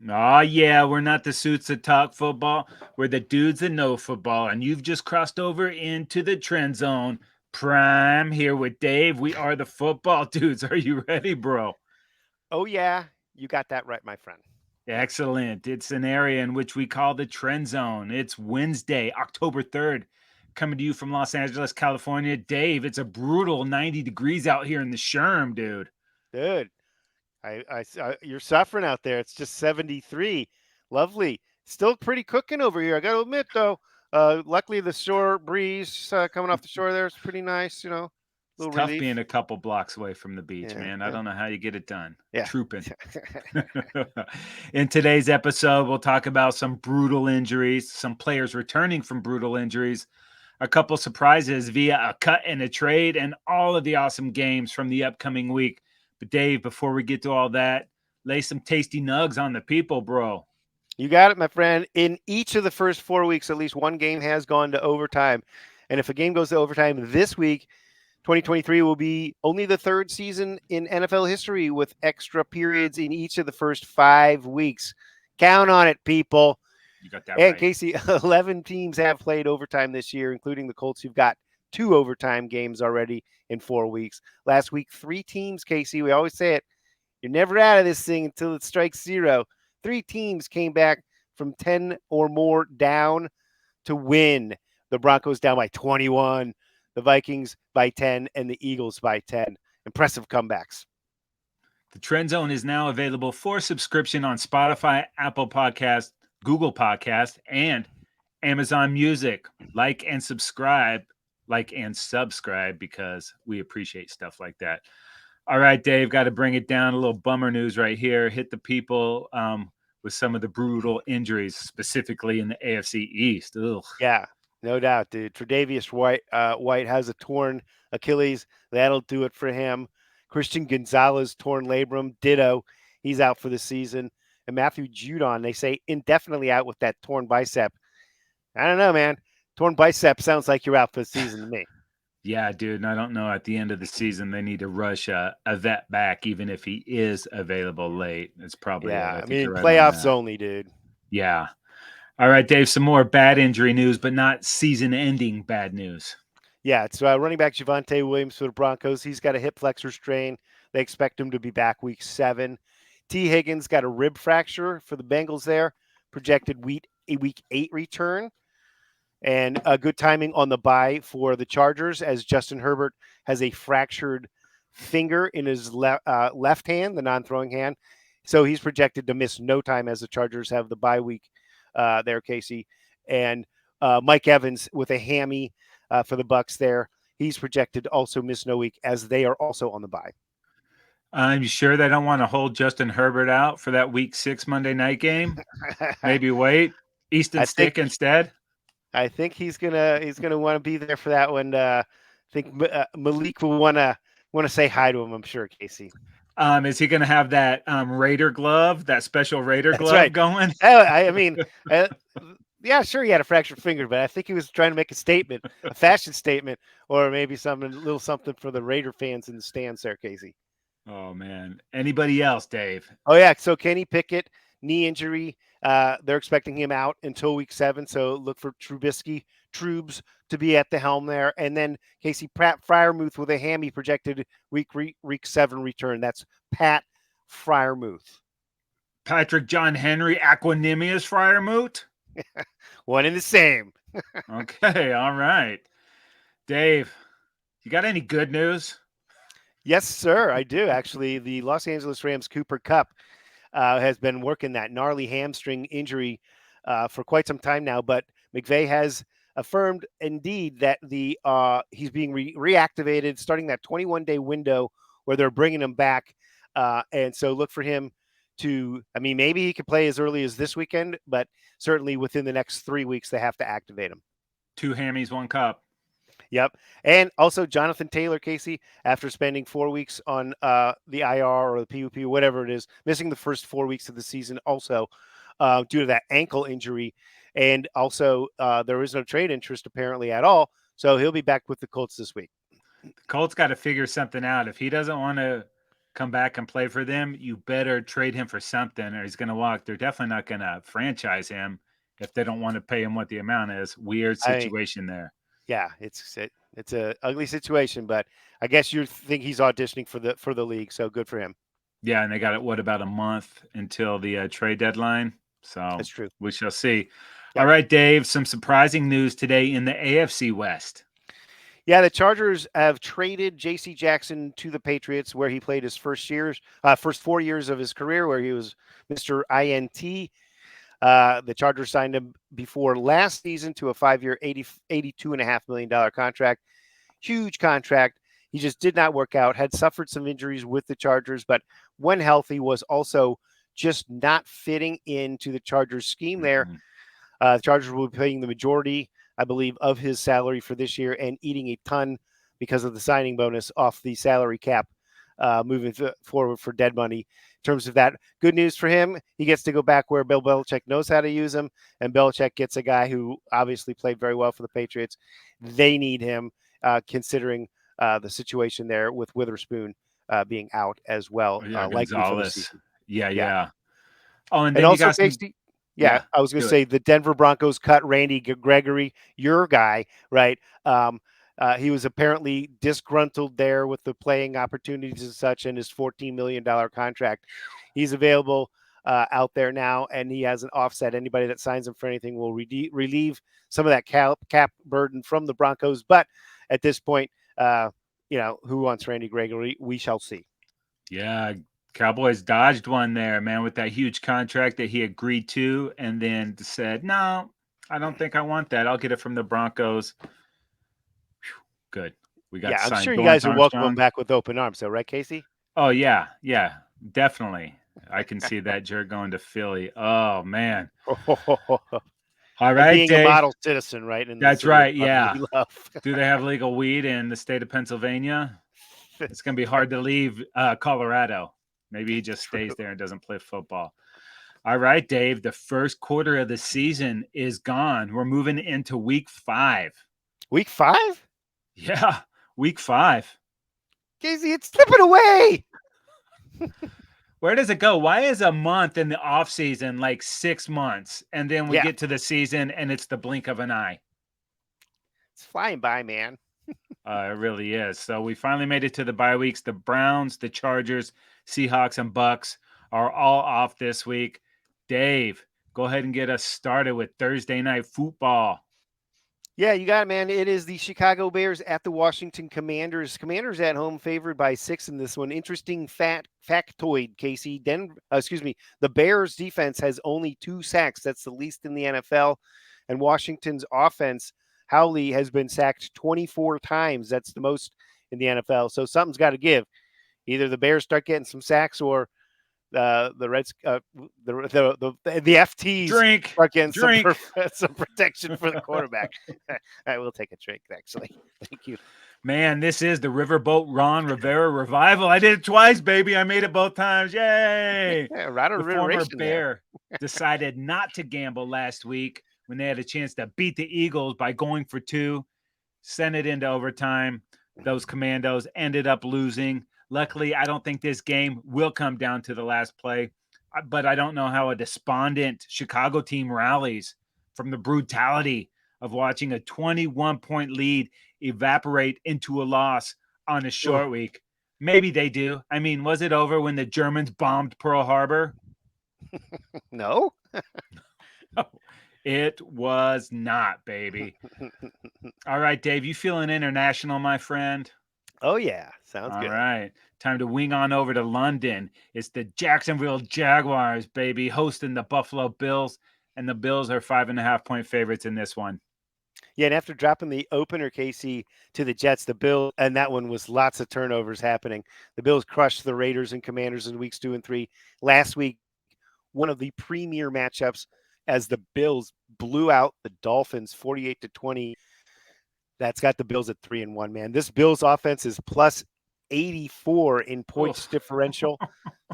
Oh, yeah, we're not the suits that talk football. We're the dudes that know football. And you've just crossed over into the trend zone. Prime here with Dave. We are the football dudes. Are you ready, bro? Oh, yeah, you got that right, my friend. Excellent. It's an area in which we call the trend zone. It's Wednesday, October 3rd, coming to you from Los Angeles, California. Dave, it's a brutal 90 degrees out here in the Sherm, dude. Dude, you're suffering out there. It's just 73. Lovely. Still pretty cooking over here. I got to admit, though, luckily the shore breeze coming off the shore there is pretty nice, It's little tough being relief. a couple blocks away from the beach, Yeah, man. I yeah, don't know how you get it done. yeah. Trooping. In today's episode, we'll talk about some brutal injuries, some players returning from brutal injuries, a couple surprises via a cut and a trade, and all of the awesome games from the upcoming week. But Dave, before we get to all that, lay some tasty nugs on the people, bro. You got it, my friend. In each of the first 4 weeks, at least one game has gone to overtime. And if a game goes to overtime this week, 2023 will be only the third season in NFL history with extra periods in each of the first 5 weeks. Count on it, people. You got that And right. Casey, 11 teams have played overtime this year, including the Colts, who've got 2 overtime games already in 4 weeks. Last week, 3 teams, Casey, we always say it, you're never out of this thing until it strikes zero. 3 teams came back from 10 or more down to win. The Broncos down by 21, the Vikings by 10, and the Eagles by 10. Impressive comebacks. The Trend Zone is now available for subscription on Spotify, Apple Podcast, Google Podcast, and Amazon Music. Like and subscribe because we appreciate stuff like that. All right, Dave, got to bring it down. A little bummer news right here. Hit the people with some of the brutal injuries, specifically in the AFC East. Ugh. Yeah, no doubt, dude. Tre'Davious White has a torn Achilles. That'll do it for him. Christian Gonzalez torn labrum. Ditto. He's out for the season. And Matthew Judon, they say indefinitely out with that torn bicep. I don't know, man. Torn bicep sounds like you're out for the season to me. Yeah, dude. And I don't know. At the end of the season, they need to rush a vet back, even if he is available late. It's probably it. Yeah, I I think mean you're right on playoffs that. only, dude. Yeah. All right, Dave. Some more bad injury news, but not season-ending bad news. Yeah, it's running back Javonte Williams for the Broncos. He's got a hip flexor strain. They expect him to be back week 7. T. Higgins got a rib fracture for the Bengals there. Projected week 8 return. And good timing on the bye for the Chargers as Justin Herbert has a fractured finger in his left hand, the non-throwing hand. So he's projected to miss no time as the Chargers have the bye week there, Casey. And Mike Evans with a hammy for the Bucks there. He's projected to also miss no week as they are also on the bye. I'm sure they don't want to hold Justin Herbert out for that Week 6 Monday night game. Maybe wait. Easton I think Stick instead. he's gonna want to be there for that one. I think Malik will want to say hi to him. I'm sure, Casey. Is he going to have that Raider glove, that special Raider That's glove right. going? I mean, uh, yeah, sure, he had a fractured finger, but I think he was trying to make a statement, a fashion statement, or maybe something, a little something for the Raider fans in the stands there, Casey. Oh man. Anybody else, Dave? Oh yeah, so Kenny Pickett knee injury. They're expecting him out until week 7. So look for Trubes to be at the helm there, and then Casey Pratt Fryermuth with a hammy projected week 7 return. That's Pat Fryermuth. Patrick John Henry Aquanimius Fryermoot? One and the same. Okay, all right. Dave, you got any good news? Yes, sir, I do actually. The Los Angeles Rams Cooper Cup has been working that gnarly hamstring injury for quite some time now, but McVay has affirmed indeed that the he's being reactivated, starting that 21-day window where they're bringing him back, and so look for him to. I mean, maybe he could play as early as this weekend, but certainly within the next 3 weeks they have to activate him. Two hammies, one cup. Yep. And also Jonathan Taylor, Casey, after spending 4 weeks on the IR or the PUP, whatever it is, missing the first 4 weeks of the season also due to that ankle injury. And also there is no trade interest apparently at all. So he'll be back with the Colts this week. The Colts got to figure something out. If he doesn't want to come back and play for them, you better trade him for something or he's going to walk. They're definitely not going to franchise him if they don't want to pay him what the amount is. Weird I situation there. Yeah, it's a ugly situation, but I guess you think he's auditioning for the league, so good for him. Yeah, and they got it. What about a month until the trade deadline? So That's true. we shall see. All Yep. right, Dave. Some surprising news today in the AFC West. Yeah, the Chargers have traded J.C. Jackson to the Patriots, where he played his first 4 years of his career, where he was Mr. INT. The Chargers signed him before last season to a 5-year, $82.5 million contract. Huge contract. He just did not work out, had suffered some injuries with the Chargers, but when healthy was also just not fitting into the Chargers scheme there. Mm-mm. The Chargers will be paying the majority, I believe, of his salary for this year and eating a ton because of the signing bonus off the salary cap moving forward for dead money. In terms of that, good news for him, he gets to go back where Bill Belichick knows how to use him, and Belichick gets a guy who obviously played very well for the Patriots. They need him, considering the situation there with Witherspoon being out as well, Yeah, likely for the Gonzalez. season. Yeah, Yeah. yeah. Oh, and And then you also, got some. Casey, yeah, Yeah, I was going to do it. say the Denver Broncos cut Randy Gregory, your guy, right? He was apparently disgruntled there with the playing opportunities and such, and his $14 million contract. He's available out there now, and he has an offset. Anybody that signs him for anything will relieve some of that cap burden from the Broncos. But at this point, who wants Randy Gregory? We shall see. Yeah, Cowboys dodged one there, man, with that huge contract that he agreed to, and then said, "No, I don't think I want that. I'll get it from the Broncos." Good. We got Yeah, I'm signed sure you Dorrance guys will welcome him Armstrong. back with open arms, though, right, Casey? Oh yeah, yeah, definitely. I can see that jerk going to Philly. Oh man. All And right, being a Dave. model citizen, right, in the That's city of right. Yeah. brotherly love. Do they have legal weed in the state of Pennsylvania? It's going to be hard to leave Colorado. Maybe he just True. stays there and doesn't play football. All right, Dave. The first quarter of the season is gone. We're moving into week 5. Week 5? Yeah, week 5. Casey, it's slipping away. Where does it go? Why is a month in the off season like 6 months, and then we Yeah, get to the season and it's the blink of an eye? it's flying by, man. It really is. So we finally made it to the bye weeks. The Browns, the Chargers, Seahawks, and Bucks are all off this week. Dave, go ahead and get us started with Thursday night football. Yeah, you got it, man. It is the Chicago Bears at the Washington Commanders. Commanders at home, favored by 6 in this one. Interesting factoid, Casey. The Bears defense has only 2 sacks. That's the least in the NFL. And Washington's offense, Howley, has been sacked 24 times. That's the most in the NFL. So something's got to give. Either the Bears start getting some sacks, or the Reds, the FTs Drink, start getting drink. some protection for the quarterback. I will take a drink, actually. Thank you. Man, this is the Riverboat Ron Rivera revival. I did it twice, baby. I made it both times. Yay. Yeah, right The on former iteration there. Bear decided not to gamble last week when they had a chance to beat the Eagles by going for 2, sent it into overtime. Those Commandos ended up losing. Luckily, I don't think this game will come down to the last play, but I don't know how a despondent Chicago team rallies from the brutality of watching a 21-point lead evaporate into a loss on a Ugh. short week. Maybe they do. I mean, was it over when the Germans bombed Pearl Harbor? No? It was not, baby. All right, Dave, you feeling international, my friend? Oh, yeah. Sounds All good. right. Time to wing on over to London. It's the Jacksonville Jaguars, baby, hosting the Buffalo Bills. And the Bills are 5.5-point favorites in this one. Yeah, and after dropping the opener, Casey, to the Jets, the Bills, and that one was lots of turnovers happening. The Bills crushed the Raiders and Commanders in weeks 2 and 3. Last week, one of the premier matchups, as the Bills blew out the Dolphins 48-20. That's got the Bills at 3-1, man. This Bills offense is plus 84 in points Oof. differential.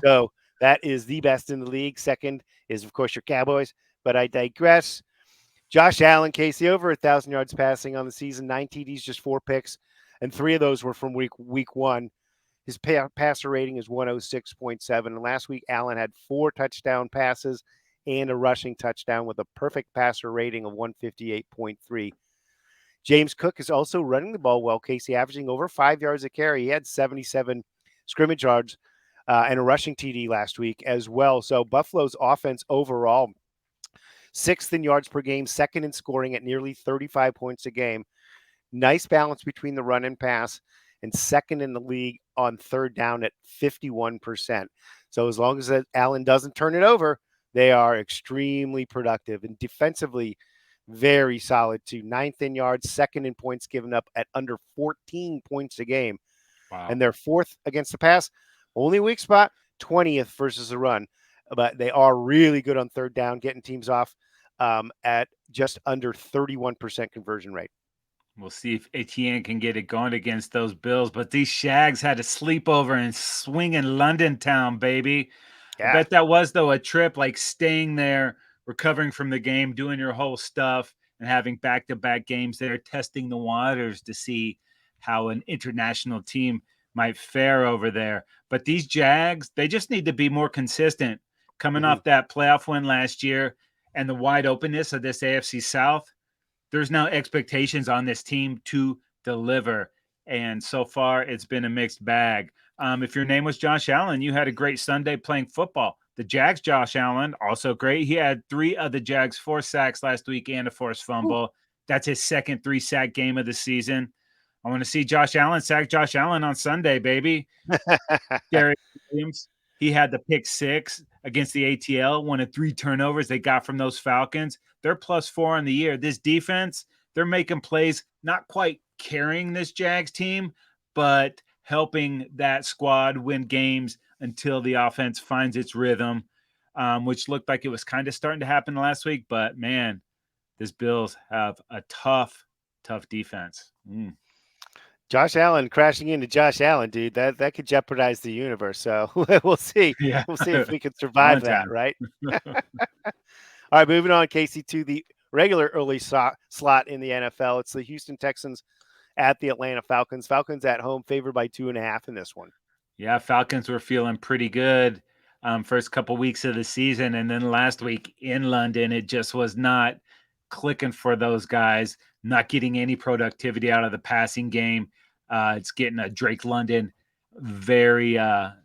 So that is the best in the league. Second is, of course, your Cowboys. But I digress. Josh Allen, Casey, over 1,000 yards passing on the season, 9 TDs, just 4 picks, and 3 of those were from week 1. His passer rating is 106.7. And last week, Allen had 4 touchdown passes and a rushing touchdown with a perfect passer rating of 158.3. James Cook is also running the ball well, Casey, averaging over 5 yards a carry. He had 77 scrimmage yards and a rushing TD last week as well. So Buffalo's offense overall, 6th in yards per game, 2nd in scoring at nearly 35 points a game. Nice balance between the run and pass, and 2nd in the league on 3rd down at 51%. So as long as Allen doesn't turn it over, they are extremely productive. And defensively, very solid too. 9th in yards, 2nd in points given up at under 14 points a game. Wow. And they're 4th against the pass. Only weak spot, 20th versus the run. But they are really good on 3rd down, getting teams off at just under 31% conversion rate. We'll see if Etienne can get it going against those Bills. But these Shags had a sleepover and swing in London town, baby. I Yeah. bet that was, though, a trip, like staying there, recovering from the game, doing your whole stuff, and having back-to-back games there, testing the waters to see how an international team might fare over there. But these Jags, they just need to be more consistent. Coming Mm-hmm. off that playoff win last year and the wide openness of this AFC South, there's now expectations on this team to deliver. And so far, it's been a mixed bag. If your name was Josh Allen, you had a great Sunday playing football. The Jags, Josh Allen, also great. He had 3 of the Jags' 4 sacks last week and a forced Ooh. fumble. That's his second 3-sack game of the season. I want to see Josh Allen sack Josh Allen on Sunday, baby. Derek Williams, he had the pick 6 against the ATL, one of 3 turnovers they got from those Falcons. They're +4 on the year. This defense, they're making plays, not quite carrying this Jags team, but helping that squad win games until the offense finds its rhythm, which looked like it was kind of starting to happen last week. But man, this Bills have a tough, tough defense. Josh Allen crashing into Josh Allen, dude. That could jeopardize the universe. So we'll see. Yeah, We'll see if we can survive one that, time. right? All right, moving on, Casey, to the regular early slot in the NFL. It's the Houston Texans at the Atlanta Falcons. Falcons at home, favored by 2.5 in this one. Yeah, Falcons were feeling pretty good first couple weeks of the season, and then last week in London, it just was not clicking for those guys. Not getting any productivity out of the passing game. It's getting a Drake London very.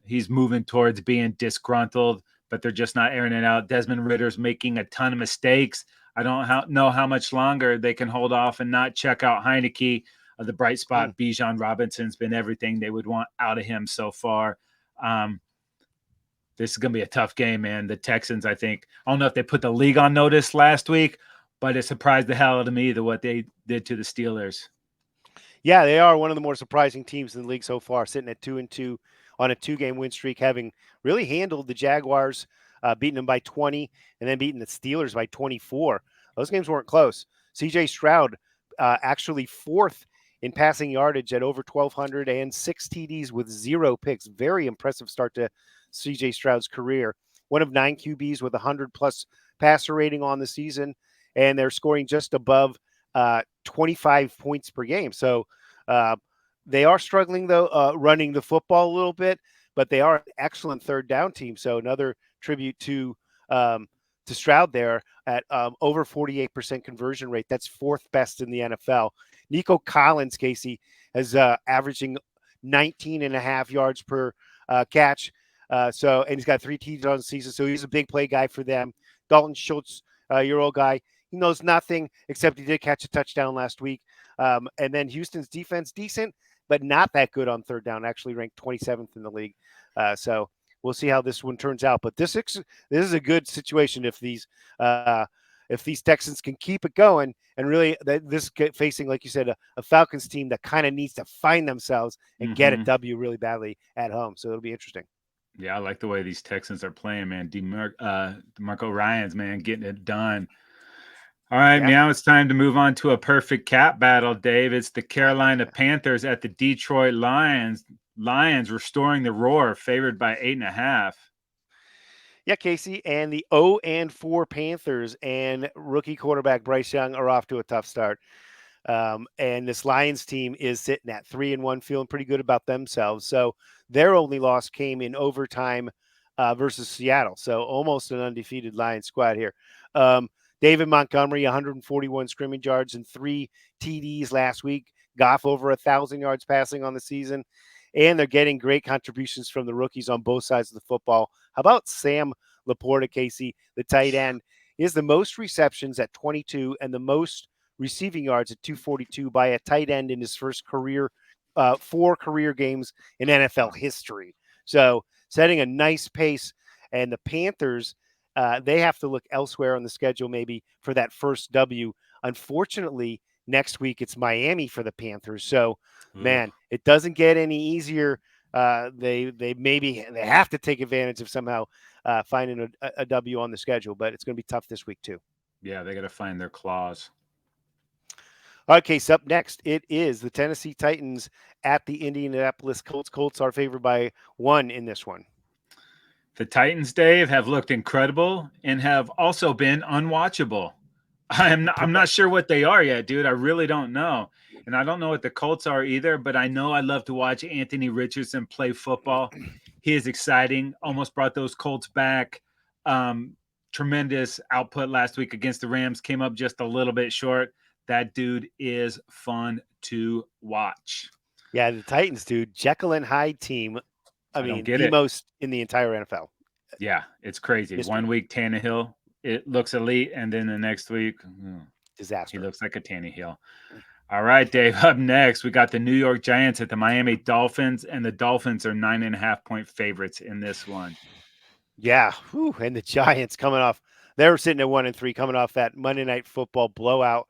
He's moving towards being disgruntled, but they're just not airing it out. Desmond Ritter's making a ton of mistakes. I don't know how much longer they can hold off and not check out Heineke. The bright spot, Bijan Robinson's been everything they would want out of him so far. This is going to be a tough game, man. The Texans, I don't know if they put the league on notice last week, but it surprised the hell out of me what they did to the Steelers. Yeah, they are one of the more surprising teams in the league so far, sitting at 2-2 on a 2-game win streak, having really handled the Jaguars, beating them by 20, and then beating the Steelers by 24. Those games weren't close. CJ Stroud actually 4th in passing yardage at over 1,200 and 6 TDs with 0 picks. Very impressive start to CJ Stroud's career. One of 9 QBs with 100-plus passer rating on the season, and they're scoring just above 25 points per game. So they are struggling, though, running the football a little bit, but they are an excellent 3rd down team. So another tribute to Stroud there at over 48% conversion rate. That's 4th best in the NFL. Nico Collins, Casey, is averaging 19.5 yards per catch. And he's got 3 TDs on the season, so he's a big play guy for them. Dalton Schultz, your old guy, he knows nothing except he did catch a touchdown last week. And then Houston's defense, decent, but not that good on 3rd down, actually ranked 27th in the league. So we'll see how this one turns out. But this is a good situation if these Texans can keep it going, and really this facing, like you said, a Falcons team that kind of needs to find themselves and get a W really badly at home. So it'll be interesting. Yeah, I like the way these Texans are playing, man. DeMarco Ryans, man, getting it done. All right, Yeah. now it's time to move on to a perfect cap battle, Dave. It's the Carolina Panthers at the Detroit Lions. Lions restoring the roar, favored by 8.5. Yeah, Casey, and the 0-4 Panthers and rookie quarterback Bryce Young are off to a tough start. And this Lions team is sitting at 3-1, feeling pretty good about themselves. So their only loss came in overtime versus Seattle. So almost an undefeated Lions squad here. David Montgomery, 141 scrimmage yards and 3 TDs last week. Goff over 1,000 yards passing on the season. And they're getting great contributions from the rookies on both sides of the football. How about Sam Laporta, Casey, the tight end? He has the most receptions at 22 and the most receiving yards at 242 by a tight end in his first career, 4 career games in NFL history. So setting a nice pace. And the Panthers, they have to look elsewhere on the schedule maybe for that first W. Unfortunately, next week it's Miami for the Panthers. So, Ugh. man, it doesn't get any easier. They have to take advantage of somehow finding a W on the schedule, but it's going to be tough this week too. Yeah, they got to find their claws. Okay, so up next, it is the Tennessee Titans at the Indianapolis Colts. Colts are favored by 1 in this one. The Titans, Dave, have looked incredible and have also been unwatchable. I'm not sure what they are yet, dude. I really don't know. And I don't know what the Colts are either, but I know I love to watch Anthony Richardson play football. He is exciting. Almost brought those Colts back. Tremendous output last week against the Rams. Came up just a little bit short. That dude is fun to watch. Yeah, the Titans, dude. Jekyll and Hyde team. I don't mean, get the it. most in the entire NFL. Yeah, it's crazy. Mystery. 1 week Tannehill, it looks elite, and then the next week, he Disaster. looks like a Tannehill. All right, Dave. Up next, we got the New York Giants at the Miami Dolphins, and the Dolphins are 9.5-point favorites in this one. Yeah, whew, and the Giants coming off. They were sitting at 1-3, coming off that Monday Night Football blowout.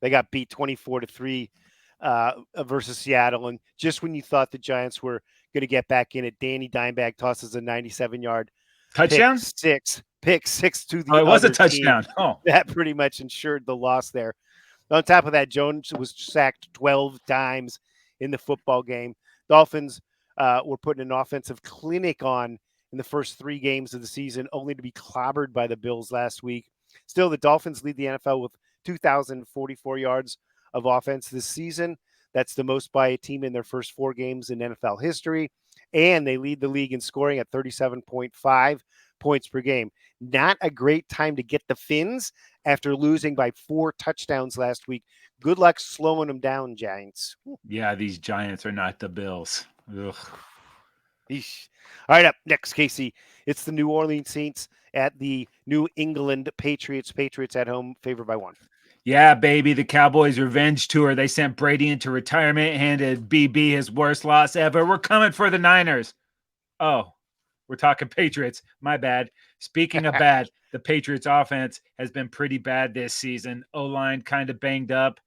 They got beat 24-3 versus Seattle, and just when you thought the Giants were going to get back in it, Danny Dimebag tosses a 97-yard Touchdown? pick six to Oh, the it was a other team. touchdown. Oh, That pretty much ensured the loss there. On top of that, Jones was sacked 12 times in the football game. Dolphins were putting an offensive clinic on in the first 3 games of the season, only to be clobbered by the Bills last week. Still, the Dolphins lead the NFL with 2,044 yards of offense this season. That's the most by a team in their first 4 games in NFL history. And they lead the league in scoring at 37.5 points per game. Not a great time to get the Fins after losing by 4 touchdowns last week. Good luck slowing them down, Giants. yeah, these Giants are not the Bills. Ugh. Eesh. All right, up next, Casey. It's the New Orleans Saints at the New England Patriots. Patriots at home, favored by 1. Yeah, baby, the Cowboys revenge tour. They sent Brady into retirement, handed BB his worst loss ever. We're coming for the Niners. Oh, we're talking Patriots. My bad. Speaking of bad, the Patriots offense has been pretty bad this season. O-line kind of banged up.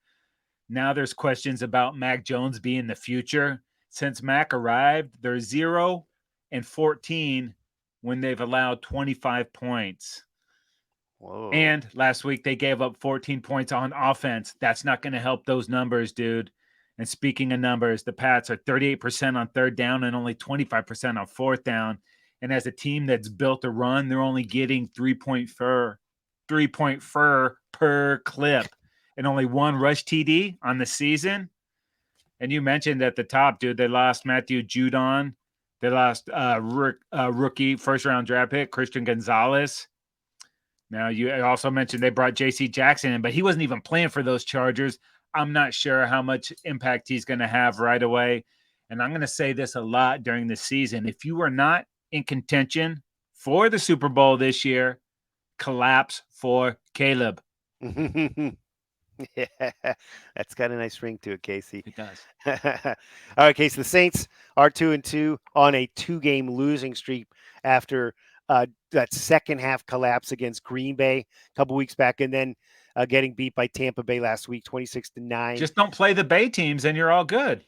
Now there's questions about Mac Jones being the future. Since Mac arrived, they're 0-14 when they've allowed 25 points. Whoa. And last week they gave up 14 points on offense. That's not going to help those numbers, dude. And speaking of numbers, the Pats are 38% on 3rd down and only 25% on 4th down. And as a team that's built to run, they're only getting 3-point per clip and only 1 rush TD on the season. And you mentioned at the top, dude, they lost Matthew Judon. They lost rookie first-round draft pick, Christian Gonzalez. Now, you also mentioned they brought J.C. Jackson in, but he wasn't even playing for those Chargers. I'm not sure how much impact he's going to have right away. And I'm going to say this a lot during the season. If you are not in contention for the Super Bowl this year, collapse for Caleb. Yeah, that's got a nice ring to it, Casey. It does. All right, Casey. The Saints are 2-2 on a 2-game losing streak after that second half collapse against Green Bay a couple weeks back, and then getting beat by Tampa Bay last week, 26-9. Just don't play the Bay teams, and you're all good.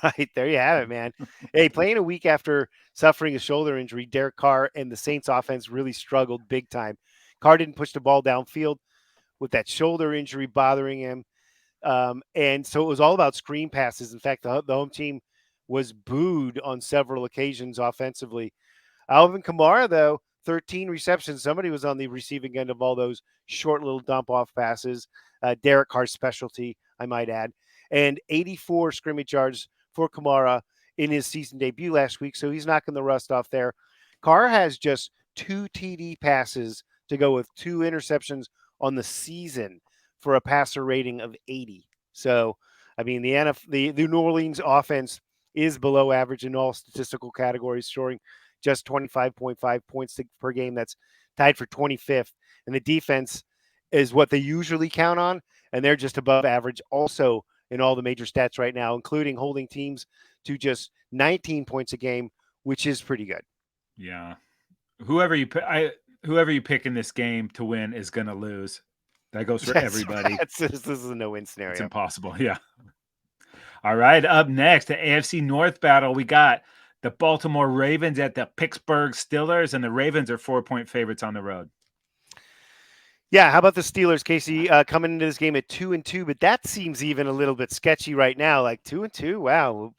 Right, there you have it, man. Hey, playing a week after suffering a shoulder injury, Derek Carr and the Saints offense really struggled big time. Carr didn't push the ball downfield with that shoulder injury bothering him. And so it was all about screen passes. In fact, the home team was booed on several occasions offensively. Alvin Kamara, though, 13 receptions. Somebody was on the receiving end of all those short little dump off passes. Derek Carr's specialty. I might add, and 84 scrimmage yards for Kamara in his season debut last week. So he's knocking the rust off there. Carr has just 2 TD passes to go with 2 interceptions on the season for a passer rating of 80. So, I mean, the New Orleans offense is below average in all statistical categories, scoring just 25.5 points per game. That's tied for 25th. And the defense is what they usually count on, and they're just above average also in all the major stats right now, including holding teams to just 19 points a game, which is pretty good. Yeah. Whoever you pick in this game to win is going to lose. That goes for Yes, everybody. this is a no-win It's scenario. impossible. Yeah. All right. Up next, the AFC North battle. We got the Baltimore Ravens at the Pittsburgh Steelers, and the Ravens are 4-point favorites on the road. Yeah, how about the Steelers, Casey, coming into this game at 2-2? But that seems even a little bit sketchy right now. Like 2-2, wow!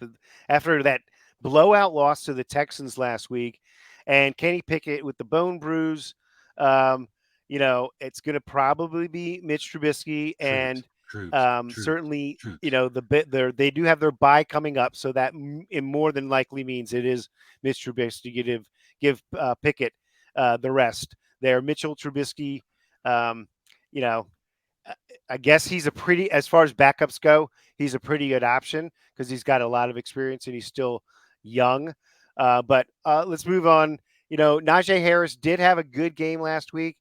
After that blowout loss to the Texans last week, and Kenny Pickett with the bone bruise, um, it's going to probably be Mitch Trubisky, and certainly, Troops. they do have their bye coming up, so that it more than likely means it is Mitch Trubisky to give Pickett the rest there. Mitchell Trubisky. Um, you know, I guess he's as far as backups go, he's a pretty good option because he's got a lot of experience and he's still young. But let's move on. Najee Harris did have a good game last week,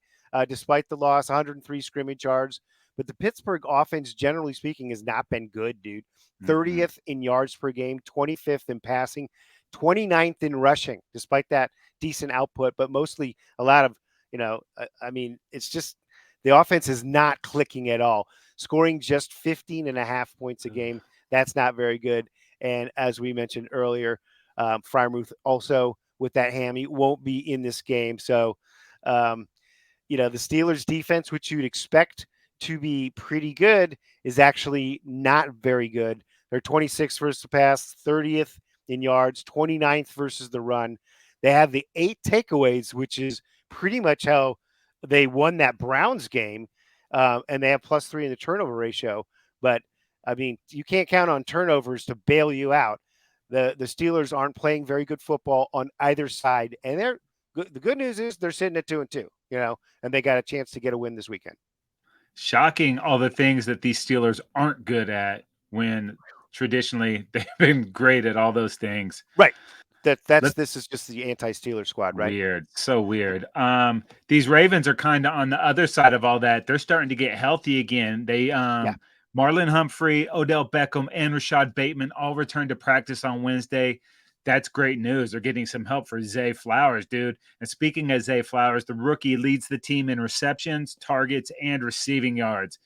despite the loss, 103 scrimmage yards. But the Pittsburgh offense, generally speaking, has not been good, dude. 30th in yards per game, 25th in passing, 29th in rushing, despite that decent output, but mostly a lot of it's just the offense is not clicking at all. Scoring just 15 and a half points a game, that's not very good. And as we mentioned earlier, Freiermuth also with that hammy won't be in this game. So, the Steelers defense, which you'd expect to be pretty good, is actually not very good. They're 26th versus the pass, 30th in yards, 29th versus the run. They have the 8 takeaways, which is pretty much how they won that Browns game, and they have +3 in the turnover ratio. But, I mean, you can't count on turnovers to bail you out. The Steelers aren't playing very good football on either side, and the good news is they're sitting at 2-2, and they got a chance to get a win this weekend. Shocking all the things that these Steelers aren't good at when traditionally they've been great at all those things. Right. This is just the anti-Steeler squad, right? Weird. So weird. These Ravens are kind of on the other side of all that. They're starting to get healthy again. They Marlon Humphrey, Odell Beckham, and Rashad Bateman all returned to practice on Wednesday. That's great news. They're getting some help for Zay Flowers, dude. And speaking of Zay Flowers, the rookie leads the team in receptions, targets, and receiving yards.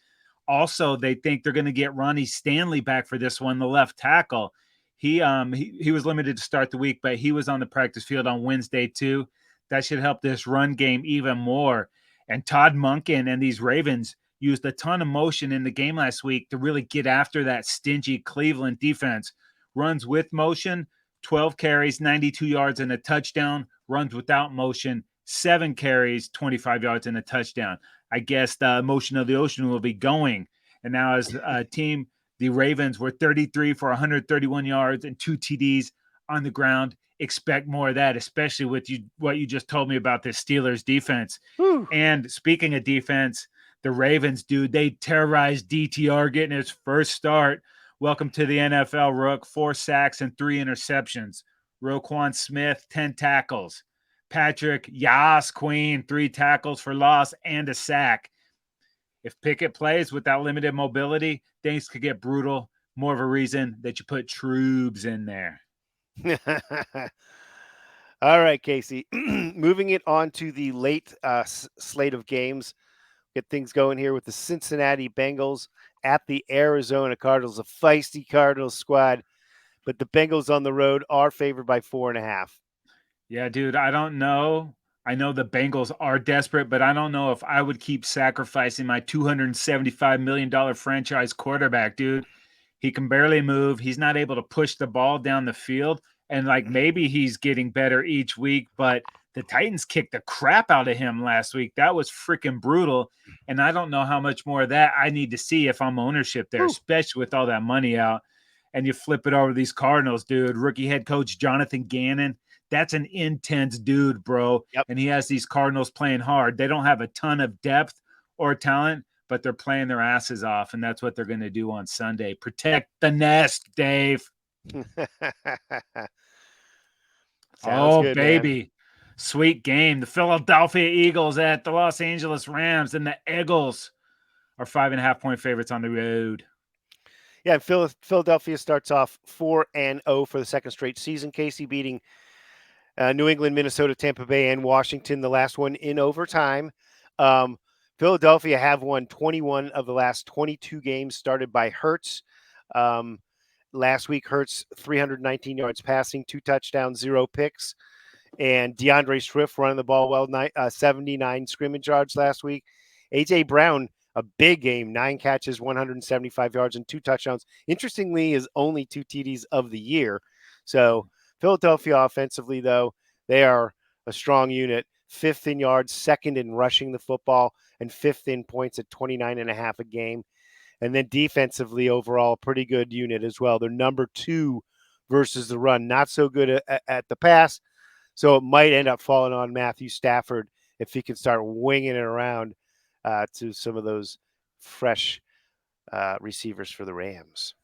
Also, they think they're going to get Ronnie Stanley back for this one, the left tackle. He was limited to start the week, but he was on the practice field on Wednesday too. That should help this run game even more. And Todd Monken and these Ravens used a ton of motion in the game last week to really get after that stingy Cleveland defense. Runs with motion, 12 carries, 92 yards and a touchdown. Runs without motion, 7 carries, 25 yards and a touchdown. I guess the motion of the ocean will be going. And now as a team, the Ravens were 33 for 131 yards and 2 TDs on the ground. Expect more of that, especially with what you just told me about the Steelers defense. Whew. And speaking of defense, the Ravens, dude, they terrorized DTR getting his first start. Welcome to the NFL, Rook. 4 sacks and 3 interceptions. Roquan Smith, 10 tackles. Patrick Yas Queen, 3 tackles for loss and a sack. If Pickett plays with that limited mobility, things could get brutal. More of a reason that you put troops in there. All right, Casey. Moving it on to the late slate of games. Get things going here with the Cincinnati Bengals at the Arizona Cardinals, a feisty Cardinals squad. But the Bengals on the road are favored by 4.5. Yeah, dude, I don't know. I know the Bengals are desperate, but I don't know if I would keep sacrificing my $275 million franchise quarterback, dude. He can barely move. He's not able to push the ball down the field. And maybe he's getting better each week, but the Titans kicked the crap out of him last week. That was freaking brutal. And I don't know how much more of that I need to see if I'm ownership there, Whew. especially with all that money out. And you flip it over to these Cardinals, dude. Rookie head coach Jonathan Gannon. That's an intense dude, bro. Yep. And he has these Cardinals playing hard. They don't have a ton of depth or talent, but they're playing their asses off. And that's what they're going to do on Sunday. Protect the nest, Dave. Sounds good, man. Baby. Sweet game. The Philadelphia Eagles at the Los Angeles Rams, and the Eagles are 5.5-point favorites on the road. Yeah, Philadelphia starts off 4-0 for the second straight season. Casey beating New England, Minnesota, Tampa Bay, and Washington, the last one in overtime. Philadelphia have won 21 of the last 22 games started by Hurts. Last week, Hurts 319 yards passing, 2 touchdowns, 0 picks. And DeAndre Swift running the ball well, 79 scrimmage yards last week. A.J. Brown, a big game, 9 catches, 175 yards, and 2 touchdowns. Interestingly, is only 2 TDs of the year. So Philadelphia offensively, though, they are a strong unit. 5th in yards, 2nd in rushing the football, and 5th in points at 29.5 a game. And then defensively, overall, a pretty good unit as well. They're number 2 versus the run. Not so good at the pass. So it might end up falling on Matthew Stafford if he can start winging it around to some of those fresh receivers for the Rams.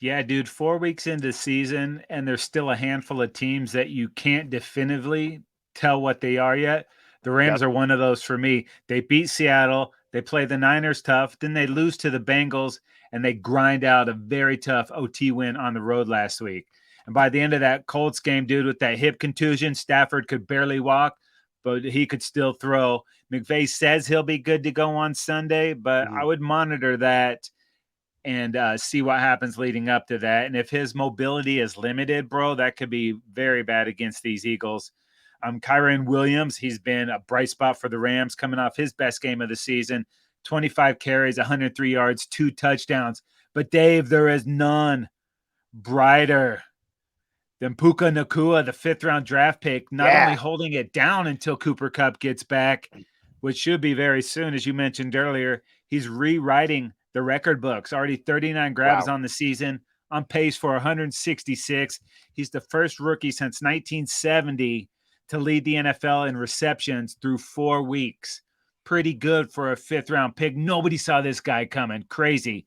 Yeah, dude, 4 weeks into the season, and there's still a handful of teams that you can't definitively tell what they are yet. The Rams are one of those for me. They beat Seattle. They play the Niners tough. Then they lose to the Bengals, and they grind out a very tough OT win on the road last week. And by the end of that Colts game, dude, with that hip contusion, Stafford could barely walk, but he could still throw. McVay says he'll be good to go on Sunday, but I would monitor that and see what happens leading up to that. And if his mobility is limited, bro, that could be very bad against these Eagles. Kyren Williams, he's been a bright spot for the Rams coming off his best game of the season. 25 carries, 103 yards, 2 touchdowns. But Dave, there is none brighter than Puka Nacua, the 5th-round draft pick, not only holding it down until Cooper Kupp gets back, which should be very soon, as you mentioned earlier, he's rewriting the record books. Already 39 grabs on the season, on pace for 166. He's the first rookie since 1970 to lead the NFL in receptions through 4 weeks. Pretty good for a 5th-round pick. Nobody saw this guy coming. Crazy.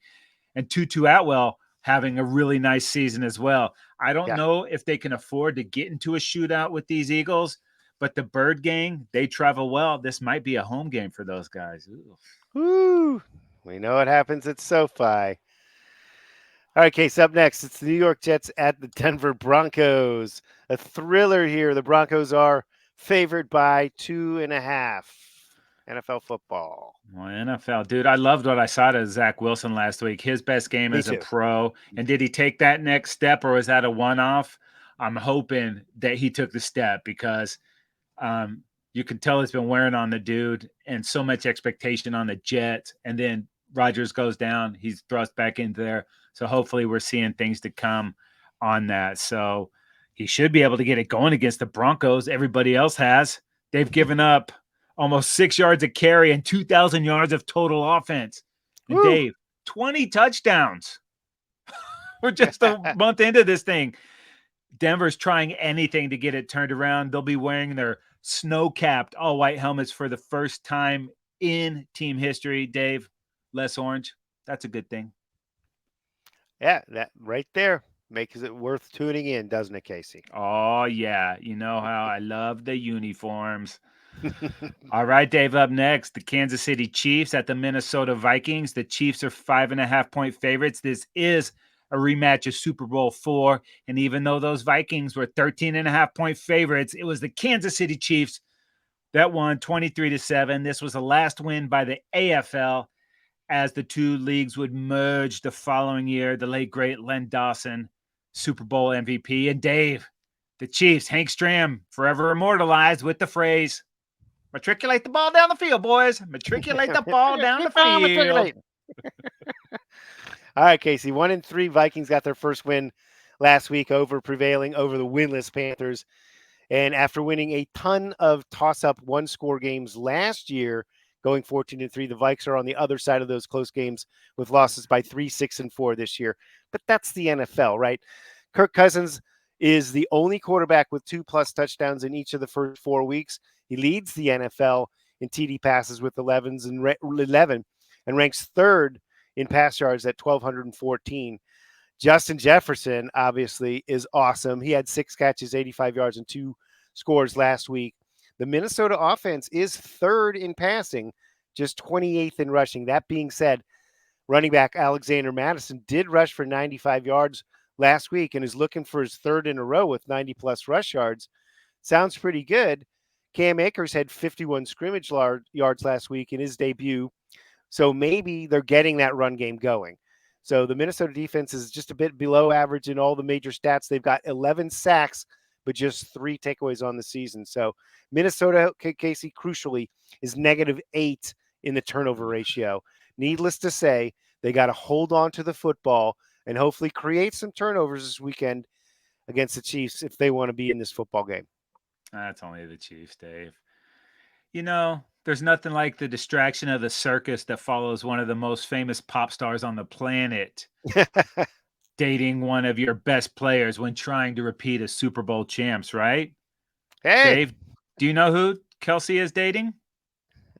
And Tutu Atwell having a really nice season as well. I don't know if they can afford to get into a shootout with these Eagles, but the Bird Gang, they travel well. This might be a home game for those guys. Woo! We know what happens at SoFi. All right, Case, up next, it's the New York Jets at the Denver Broncos. A thriller here. The Broncos are favored by 2.5. NFL football. Well, NFL, dude, I loved what I saw to Zach Wilson last week. His best game as a pro. And did he take that next step, or was that a one-off? I'm hoping that he took the step because you can tell it's been wearing on the dude and so much expectation on the Jets. And then Rodgers goes down. He's thrust back into there. So hopefully we're seeing things to come on that. So he should be able to get it going against the Broncos. Everybody else has. They've given up almost 6 yards a carry and 2,000 yards of total offense. And Dave, 20 touchdowns. We're just a month into this thing. Denver's trying anything to get it turned around. They'll be wearing their snow-capped all-white helmets for the first time in team history. Dave, less orange. That's a good thing. Yeah, that right there makes it worth tuning in, doesn't it, Casey? Oh, yeah. You know how I love the uniforms. All right, Dave, up next, the Kansas City Chiefs at the Minnesota Vikings. The Chiefs are 5.5-point favorites. This is a rematch of Super Bowl IV. And even though those Vikings were 13.5-point favorites, it was the Kansas City Chiefs that won 23-7. This was the last win by the AFL as the two leagues would merge the following year. The late, great Len Dawson, Super Bowl MVP. And Dave, the Chiefs, Hank Stram, forever immortalized with the phrase, matriculate the ball down the field, boys. Matriculate the ball down the field. All right, Casey. 1-3 Vikings got their first win last week prevailing over the winless Panthers. And after winning a ton of toss-up one-score games last year, going 14-3, the Vikes are on the other side of those close games with losses by 3, 6, and 4 this year. But that's the NFL, right? Kirk Cousins is the only quarterback with 2+ touchdowns in each of the first 4 weeks. He leads the NFL in TD passes with 11 and ranks third in pass yards at 1,214. Justin Jefferson, obviously, is awesome. He had 6 catches, 85 yards, and 2 scores last week. The Minnesota offense is third in passing, just 28th in rushing. That being said, running back Alexander Madison did rush for 95 yards last week and is looking for his third in a row with 90+ rush yards. Sounds pretty good. Cam Akers had 51 scrimmage yards last week in his debut. So maybe they're getting that run game going. So the Minnesota defense is just a bit below average in all the major stats. They've got 11 sacks, but just 3 takeaways on the season. So Minnesota, Casey, crucially, is -8 in the turnover ratio. Needless to say, they got to hold on to the football and hopefully create some turnovers this weekend against the Chiefs if they want to be in this football game. That's only the Chiefs, Dave. There's nothing like the distraction of the circus that follows one of the most famous pop stars on the planet dating one of your best players when trying to repeat as Super Bowl champs, right? Hey, Dave, do you know who Kelsey is dating?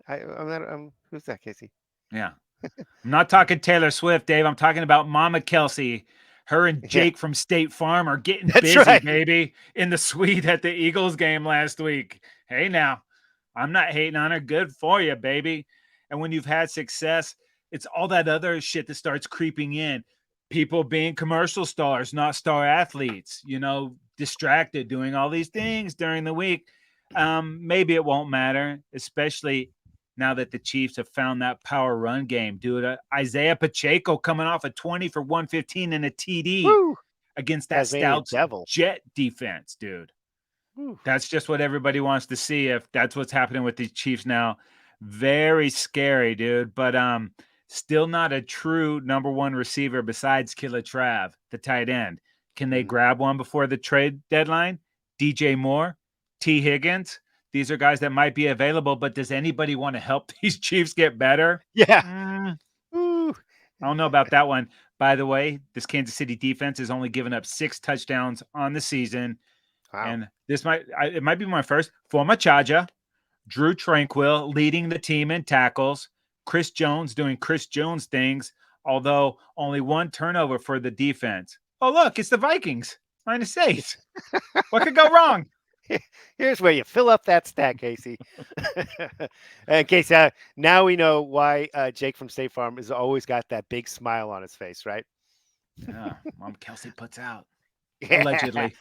who's that, Casey? Yeah. I'm not talking Taylor Swift, Dave. I'm talking about Mama Kelsey. Her and Yeah, Jake from State Farm are getting that's busy, right. baby, in the suite at the Eagles game last week. Hey, now, I'm not hating on her. Good for you, baby. And when you've had success, it's all that other shit that starts creeping in. People being commercial stars, not star athletes, distracted, doing all these things during the week. Maybe it won't matter, especially now that the Chiefs have found that power run game. Dude, Isaiah Pacheco coming off a 20 for 115 and a TD Woo! against that Tasmanian Stouts Devil. Jet defense, dude. Woo. That's just what everybody wants to see if that's what's happening with the Chiefs now. Very scary, dude. But still not a true number one receiver besides Killer Trav, the tight end. Can they grab one before the trade deadline? DJ Moore, T. Higgins. These are guys that might be available, but does anybody want to help these Chiefs get better? Yeah. I don't know about that one. By the way, this Kansas City defense has only given up 6 touchdowns on the season. Wow. And it might be my first. Former Charger, Drew Tranquil leading the team in tackles, Chris Jones doing Chris Jones things, although only 1 turnover for the defense. Oh, look, it's the Vikings. -8. What could go wrong? Here's where you fill up that stat, Casey. And Casey, now we know why Jake from State Farm has always got that big smile on his face, right? Yeah, Mom Kelsey puts out. Yeah. Allegedly.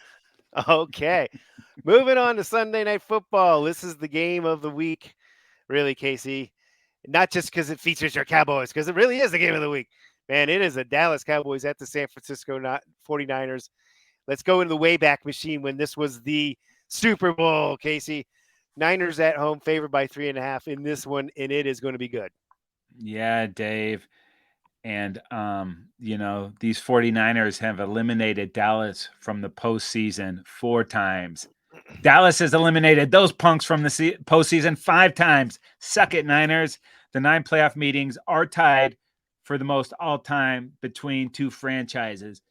Okay. Moving on to Sunday Night Football. This is the game of the week, really, Casey. Not just because it features your Cowboys, because it really is the game of the week. Man, it is the Dallas Cowboys at the San Francisco 49ers. Let's go into the Wayback Machine when this was the Super Bowl, Casey. Niners at home, favored by 3.5 in this one, and it is going to be good. Yeah, Dave. And, these 49ers have eliminated Dallas from the postseason 4 times. Dallas has eliminated those punks from the postseason 5 times. Suck it, Niners. The 9 playoff meetings are tied for the most all-time between 2 franchises.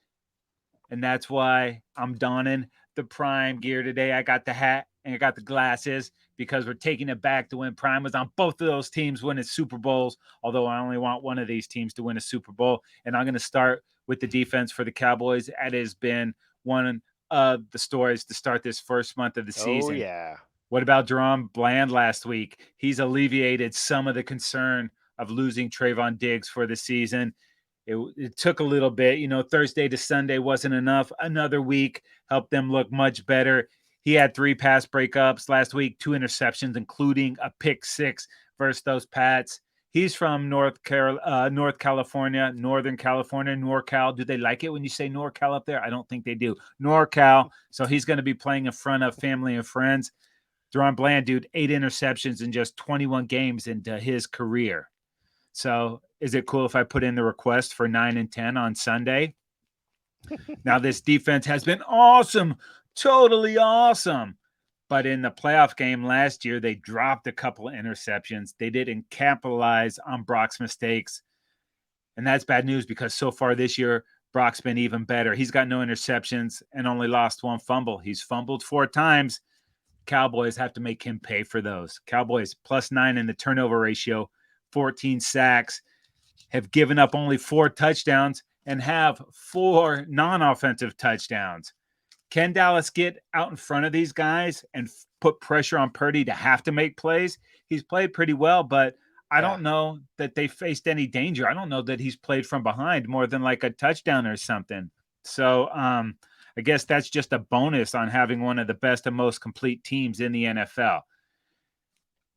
And that's why I'm donning the Prime gear today. I got the hat and I got the glasses because we're taking it back to when Prime was on both of those teams winning Super Bowls, although I only want one of these teams to win a Super Bowl. And I'm going to start with the defense for the Cowboys. That has been one of the stories to start this first month of the season. Oh, yeah. What about Jerome Bland last week? He's alleviated some of the concern of losing Trayvon Diggs for the season. It took a little bit. Thursday to Sunday wasn't enough. Another week helped them look much better. He had 3 pass breakups last week, 2 interceptions, including a pick 6 versus those Pats. He's from Northern California, NorCal. Do they like it when you say NorCal up there? I don't think they do. NorCal. So he's going to be playing in front of family and friends. Deron Bland, dude, 8 interceptions in just 21 games into his career. So is it cool if I put in the request for 9 and 10 on Sunday? Now, this defense has been awesome, totally awesome. But in the playoff game last year, they dropped a couple of interceptions. They didn't capitalize on Brock's mistakes. And that's bad news because so far this year, Brock's been even better. He's got no interceptions and only lost one fumble. He's fumbled 4 times. Cowboys have to make him pay for those. Cowboys +9 in the turnover ratio, 14 sacks, have given up only 4 touchdowns and have 4 non-offensive touchdowns. Can Dallas get out in front of these guys and put pressure on Purdy to have to make plays? He's played pretty well, but I don't know that they faced any danger. I don't know that he's played from behind more than like a touchdown or something. So I guess that's just a bonus on having one of the best and most complete teams in the NFL.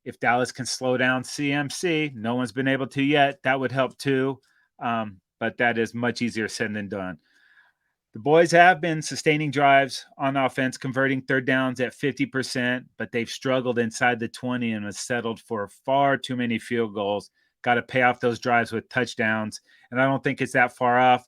If Dallas can slow down CMC, no one's been able to yet. That would help too. But that is much easier said than done. The boys have been sustaining drives on offense, converting third downs at 50%, but they've struggled inside the 20 and have settled for far too many field goals. Got to pay off those drives with touchdowns. And I don't think it's that far off.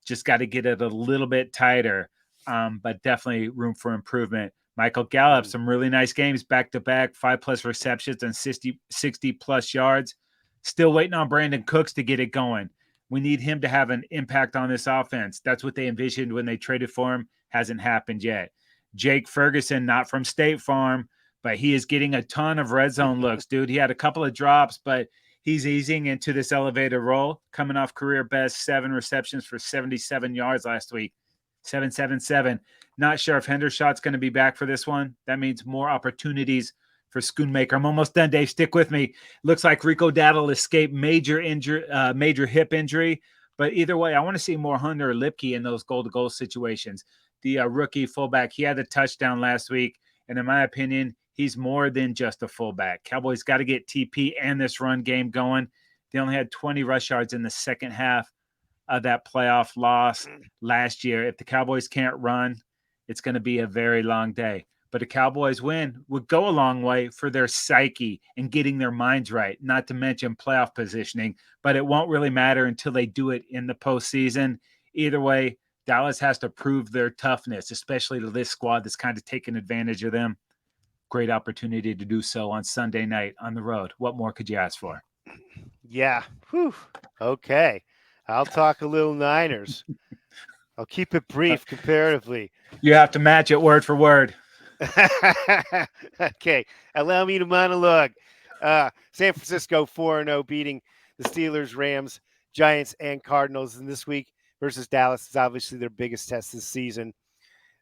Just got to get it a little bit tighter, but definitely room for improvement. Michael Gallup, some really nice games back-to-back, 5+ receptions and 60+ yards. Still waiting on Brandon Cooks to get it going. We need him to have an impact on this offense. That's what they envisioned when they traded for him. Hasn't happened yet. Jake Ferguson, not from State Farm, but he is getting a ton of red zone looks, dude. He had a couple of drops, but he's easing into this elevated role, coming off career best 7 receptions for 77 yards last week. 777. Not sure if Hendershot's going to be back for this one. That means more opportunities for Schoonmaker. I'm almost done, Dave. Stick with me. Looks like Rico Dowdle escaped major hip injury. But either way, I want to see more Hunter Lipke in those goal-to-goal situations. The rookie fullback, he had a touchdown last week. And in my opinion, he's more than just a fullback. Cowboys got to get TP and this run game going. They only had 20 rush yards in the second half of that playoff loss last year. If the Cowboys can't run, it's going to be a very long day. But a Cowboys win would go a long way for their psyche and getting their minds right, not to mention playoff positioning. But it won't really matter until they do it in the postseason. Either way, Dallas has to prove their toughness, especially to this squad that's kind of taking advantage of them. Great opportunity to do so on Sunday night on the road. What more could you ask for? Yeah. Whew. Okay. I'll talk a little Niners. I'll keep it brief comparatively. You have to match it word for word. Okay. Allow me to monologue. San Francisco 4-0, beating the Steelers, Rams, Giants, and Cardinals. And this week versus Dallas is obviously their biggest test this season.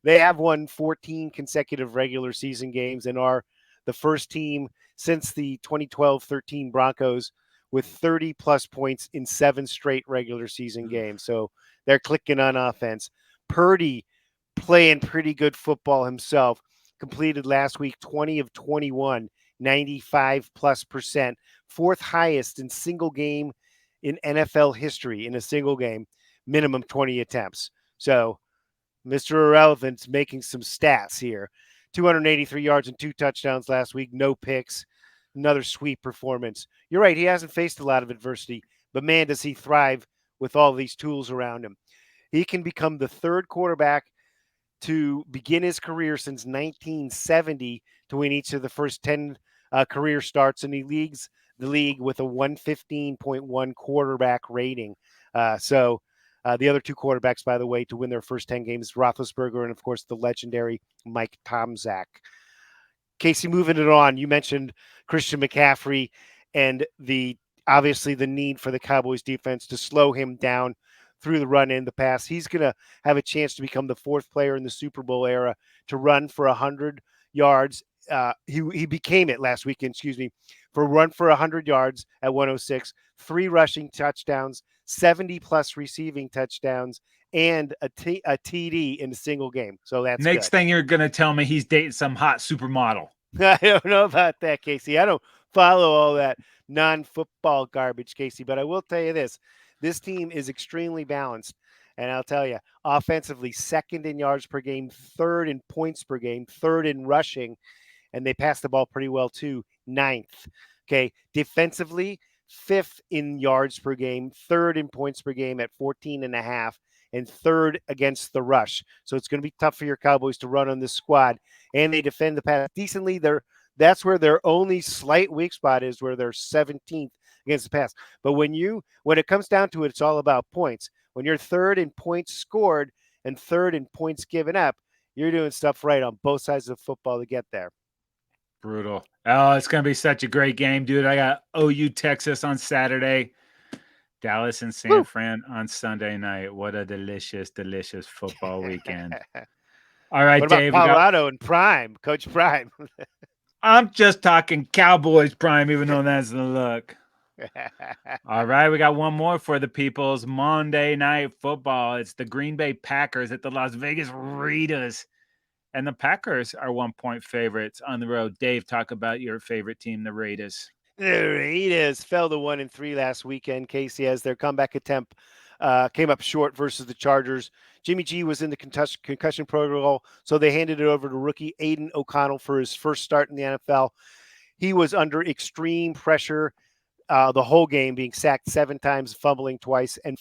They have won 14 consecutive regular season games and are the first team since the 2012-13 Broncos with 30-plus points in 7 straight regular season games. So they're clicking on offense. Purdy playing pretty good football himself. Completed last week 20 of 21, 95+%, 4th highest in single game in NFL history in a single game, minimum 20 attempts. So Mr. Irrelevant's making some stats here. 283 yards and 2 touchdowns last week, no picks. Another sweet performance. You're right, he hasn't faced a lot of adversity, but man, does he thrive with all these tools around him. He can become the 3rd quarterback to begin his career since 1970 to win each of the first 10 career starts, and he leads the league with a 115.1 quarterback rating. So the other 2 quarterbacks, by the way, to win their first 10 games, Roethlisberger and, of course, the legendary Mike Tomczak. Casey, moving it on, you mentioned Christian McCaffrey and obviously the need for the Cowboys defense to slow him down through the run and the pass. He's going to have a chance to become the 4th player in the Super Bowl era to run for 100 yards. He became it last weekend, for a run for 100 yards at 106, 3 rushing touchdowns, 70+ receiving touchdowns, and a TD in a single game. So that's next good. thing you're going to tell me he's dating some hot supermodel. I don't know about that, Casey. I don't follow all that non-football garbage, Casey, but I will tell you this. This team is extremely balanced, and I'll tell you, offensively, 2nd in yards per game, 3rd in points per game, 3rd in rushing, and they pass the ball pretty well too, 9th. Okay, defensively, 5th in yards per game, 3rd in points per game at 14.5, and third against the rush. So it's going to be tough for your Cowboys to run on this squad, and they defend the pass decently. That's where their only slight weak spot is, where they're 17th against the pass. But when it comes down to it, it's all about points. When you're third in points scored and third in points given up, you're doing stuff right on both sides of football to get there. Brutal. Oh, it's going to be such a great game, dude. I got OU Texas on Saturday, Dallas and San Woo! Fran on Sunday night. What a delicious, delicious football weekend. What All right, about Dave, Colorado and Prime, Coach Prime? I'm just talking Cowboys prime, even though that's the look. All right, we got one more for the people's Monday Night Football. It's the Green Bay Packers at the Las Vegas Raiders. And the Packers are 1-point favorites on the road. Dave, talk about your favorite team, the Raiders. The Raiders fell to 1-3 last weekend. Casey, as their comeback attempt came up short versus the Chargers. Jimmy G was in the concussion protocol, so they handed it over to rookie Aiden O'Connell for his first start in the NFL. He was under extreme pressure the whole game, being sacked 7 times, fumbling twice, and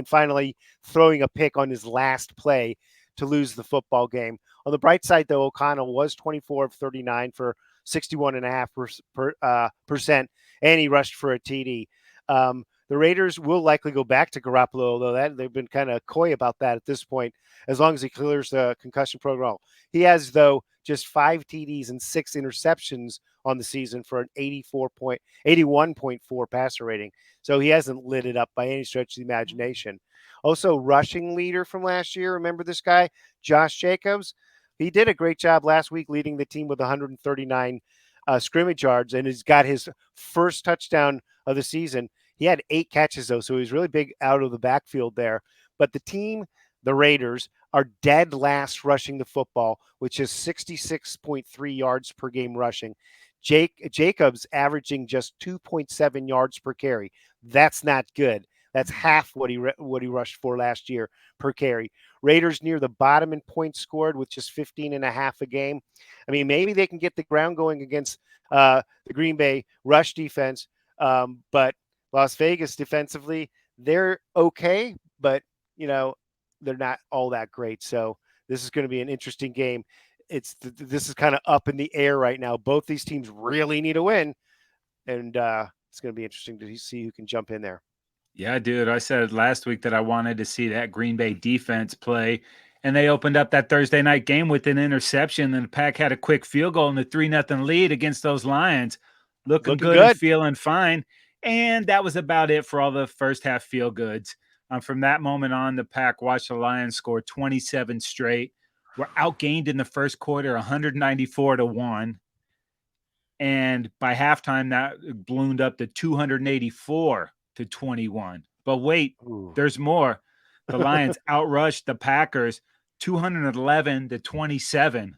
finally throwing a pick on his last play to lose the football game. On the bright side, though, O'Connell was 24 of 39 for 61.5%, and he rushed for a TD. The Raiders will likely go back to Garoppolo, although they've been kind of coy about that at this point, as long as he clears the concussion protocol. He has, though, just 5 TDs and 6 interceptions on the season for an 81.4 passer rating. So he hasn't lit it up by any stretch of the imagination. Also, rushing leader from last year, remember this guy, Josh Jacobs? He did a great job last week leading the team with 139 scrimmage yards, and he's got his first touchdown of the season. He had 8 catches, though, so he was really big out of the backfield there. But the team, the Raiders, are dead last rushing the football, which is 66.3 yards per game rushing. Jacobs averaging just 2.7 yards per carry. That's not good. That's half what he rushed for last year per carry. Raiders near the bottom in points scored with just 15.5 a game. I mean, maybe they can get the ground going against the Green Bay rush defense, but Las Vegas defensively, they're okay, but, they're not all that great. So this is going to be an interesting game. This is kind of up in the air right now. Both these teams really need a win, and it's going to be interesting to see who can jump in there. Yeah, dude, I said last week that I wanted to see that Green Bay defense play, and they opened up that Thursday night game with an interception, and the Pack had a quick field goal in the 3-0 lead against those Lions. Looking good and feeling fine. And that was about it for all the first half feel goods. From that moment on, the Pack watched the Lions score 27 straight. Were outgained in the first quarter 194-1. And by halftime, that ballooned up to 284-21. But wait, there's more. The Lions outrushed the Packers 211-27.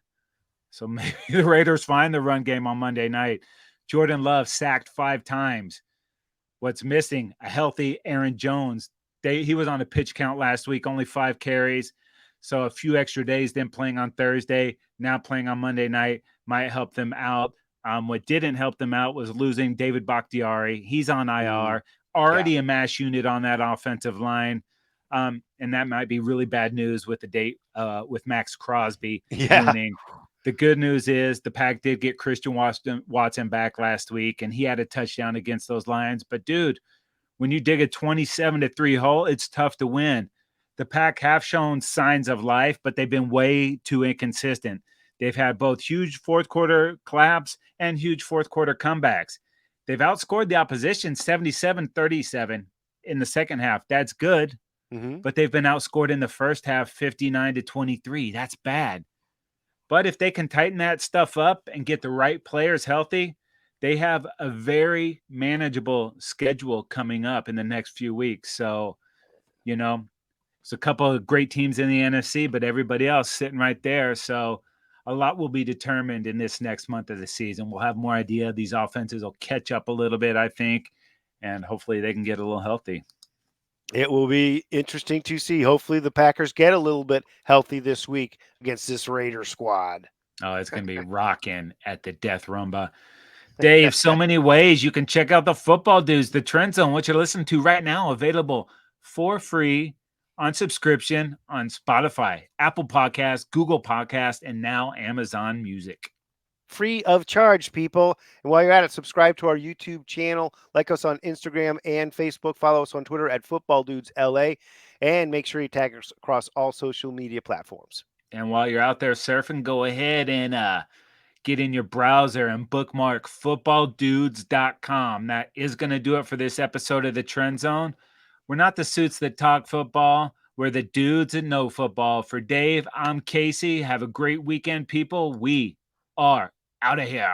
So maybe the Raiders find the run game on Monday night. Jordan Love sacked 5 times. What's missing? A healthy Aaron Jones. He was on a pitch count last week, only 5 carries. So a few extra days, then playing on Thursday, now playing on Monday night might help them out. What didn't help them out was losing David Bakhtiari. He's on IR, already a mash unit on that offensive line. And that might be really bad news with the date with Max Crosby looming. The good news is the Pack did get Christian Watson back last week, and he had a touchdown against those Lions. But, dude, when you dig a 27-3 hole, it's tough to win. The Pack have shown signs of life, but they've been way too inconsistent. They've had both huge fourth-quarter collapse and huge fourth-quarter comebacks. They've outscored the opposition 77-37 in the second half. That's good, but they've been outscored in the first half 59-23. That's bad. But if they can tighten that stuff up and get the right players healthy, they have a very manageable schedule coming up in the next few weeks. So, it's a couple of great teams in the NFC, but everybody else sitting right there. So a lot will be determined in this next month of the season. We'll have more idea. These offenses will catch up a little bit, I think, and hopefully they can get a little healthy. It will be interesting to see. Hopefully the Packers get a little bit healthy this week against this Raider squad. Oh, it's going to be rocking at the Death Rumba. Dave, so many ways you can check out the Football Dudes, the Trend Zone, what you're listening to right now, available for free on subscription on Spotify, Apple Podcasts, Google Podcasts, and now Amazon Music. Free of charge, people. And while you're at it, subscribe to our YouTube channel, like us on Instagram and Facebook, follow us on Twitter at Football Dudes LA, and make sure you tag us across all social media platforms. And while you're out there surfing, go ahead and get in your browser and bookmark footballdudes.com. That is going to do it for this episode of the Trend Zone. We're not the suits that talk football. We're the dudes that know football. For Dave, I'm Casey. Have a great weekend, people. We are out of here.